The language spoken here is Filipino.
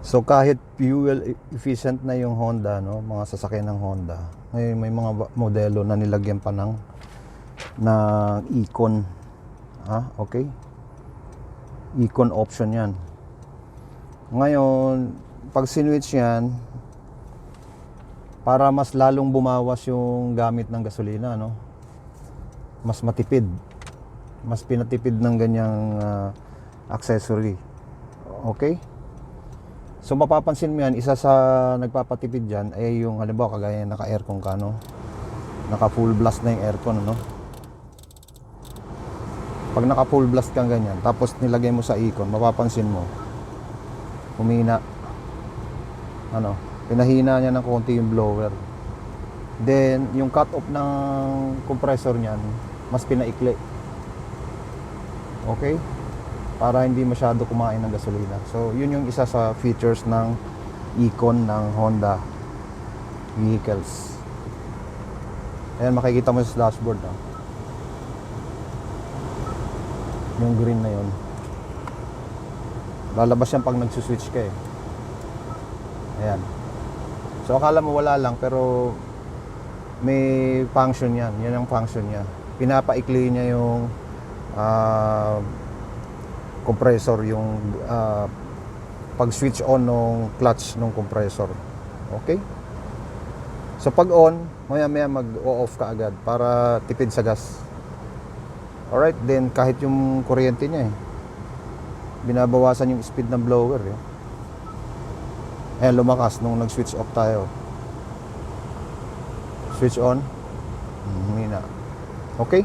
So kahit fuel efficient na yung Honda, no, mga sasakyan ng Honda, may mga modelo na nilagyan pa ng Econ. Okay. Econ option 'yan. Ngayon, pag sinwitch 'yan, para mas lalong bumawas yung gamit ng gasolina, no? Mas matipid. Mas pinatipid ng ganyang accessory. Okay? So mapapansin mo yan, isa sa nagpapatipid dyan ay yung halimbawa kagaya naka-aircon ka, no? Naka full blast na yung aircon, no? Pag naka full blast kang ganyan, tapos nilagay mo sa Econ, mapapansin mo humina, pinahina niya ng konti yung blower. Then yung cut off ng compressor niyan mas pinaikli. Okay? Para hindi masyado kumain ng gasolina. So, yun yung isa sa features ng Econ ng Honda vehicles. Ayan, makikita mo sa dashboard, no? Yung green na yun. Lalabas yan pag nagsuswitch ka eh. Ayan. So, akala mo wala lang, pero may function yan. Yan ang function niya. Pinapaikli niya yung compressor, yung pag switch on ng clutch ng compressor. Okay? So pag on, maya mag-off ka agad para tipid sa gas. Alright, then kahit yung kuryente niya binabawasan yung speed ng blower lumakas nung nag-switch off tayo. Switch on, humina. Okay?